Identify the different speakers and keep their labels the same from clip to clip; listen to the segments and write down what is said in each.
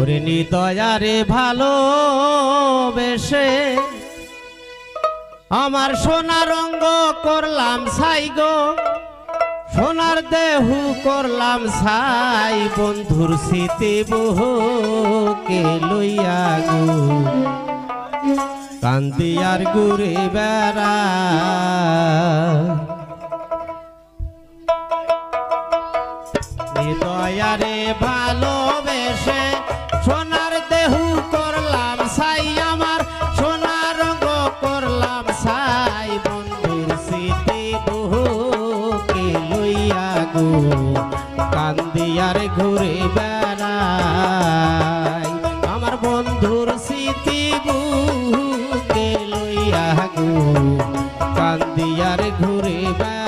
Speaker 1: ওরে নিদয়ারে ভালোবেসে আমার সোনার রঙ্গ করলাম ছাই গো, সোনার দেহু করলাম ছাই, বন্ধুর স্মৃতি বহুকে লইয়া গো কান্দি আর ঘুরে বেড়া। নিদয়ারে ভালোবেসে সোনার দেহু করলাম ছাই, আমার সোনার রঙ্গ করলাম ছাই, বন্ধুর স্মৃতি বহুকে লইয়া গো কান্দি আর ঘুরে বেড়াই, আমার বন্ধুর স্মৃতি বহুকে লইয়া গো কান্দি আর ঘুরে বেড়াই।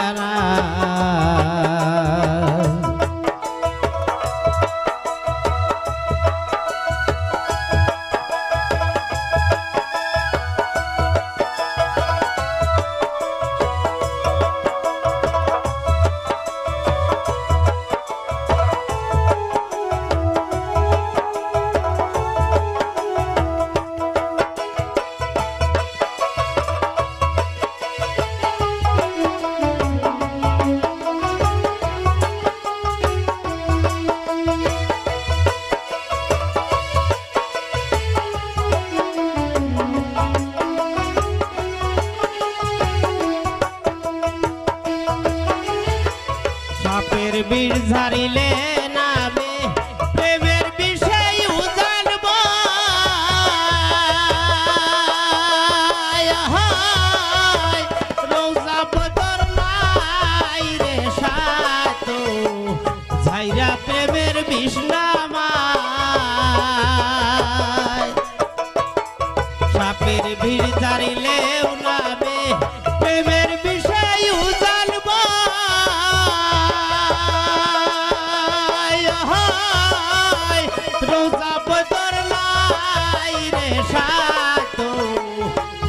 Speaker 1: সাপের বিষ ঝাড়িলে নামে প্রেমের বিষয় উজানব, রোজা বদর নাই রে সাত ঝাইরা প্রেমের বিষ নামায়, সাপের বিষ ঝাড়িলেও নামে প্রেমের বিষয় উজানব, রোজা বদর নাই রে সাত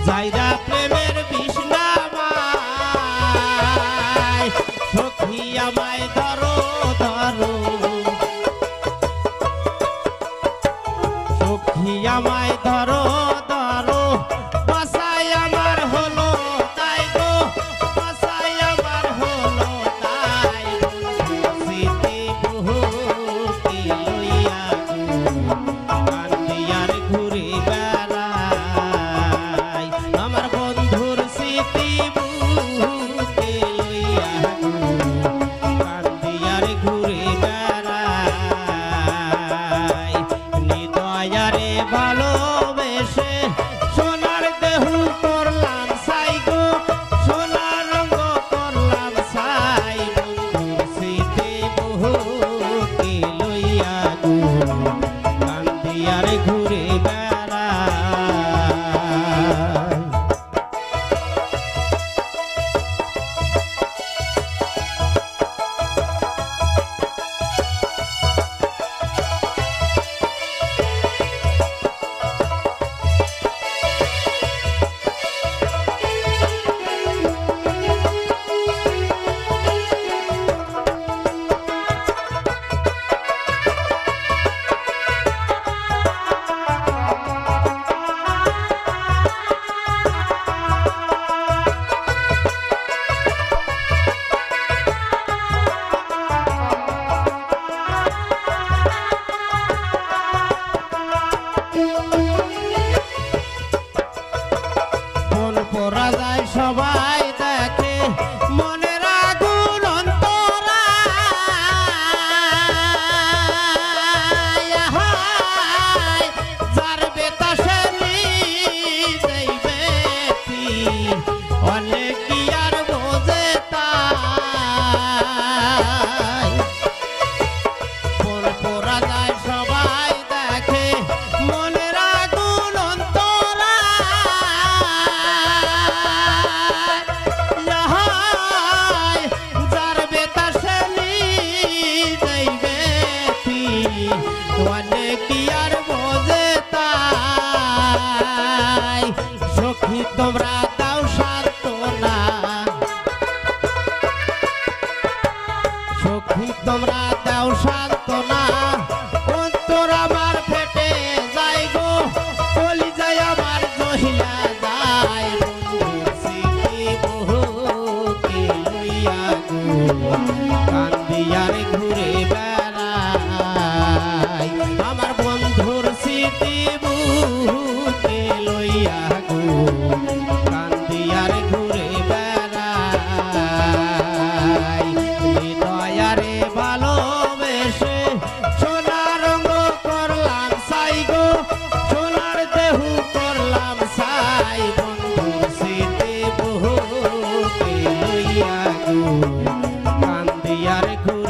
Speaker 1: যাইরা প্রেমের বিষ নামায়, সখী আমায় ধরো ধরো, সখী আমায় ধরো ধরো, বাসায় আমার হলো তাই গো, বাসায় আমার হলো তাই, স্মৃতি বহুকে লইয়া কান্দি আর ঘুরে বেড়াই, আমার বন্ধুর স্মৃতি বহুকে লইয়া কান্দি আর ঘুরে বেড়াই। নিদয়ারে ভালোবেসে সোনার দেহু করলাম ছাই গো, সোনার রঙ্গ করলাম ছাই, বন্ধুর স্মৃতি বহুকে লইয়া গো কান্দি আর ঘুরে বেড়াই। মন পড়া যায় সবাই দেখে মনের আগুন অন্তরায়, যার বেতাসে যাইবে অনেক কি আর বোঝে তাই, মন পড়া যায় সবাই দেখে মনের আগুন অন্তরায়, যার বেতাসে যাইবে অনেক কি আর বোঝে তাই, সখী তোমরা দাও সান্ত্বনা, সখী তোমরা দাও সান্ত্বনা, অন্তর আমার ফেটে কান্দিয়ার ঘুরে বেড়াই আমার বন্ধুর স্মৃতি বুকে লইয়া গো কান্দিয়ার ঘুরে বেড়াই হৃদয়ারে ভালোবেসে সোনার রঙ করলাম সাই গো সোনার দেহু করলাম সাই বন্ধুর স্মৃতি বুকে লইয়া গো কান্দিয়ার ঘুরে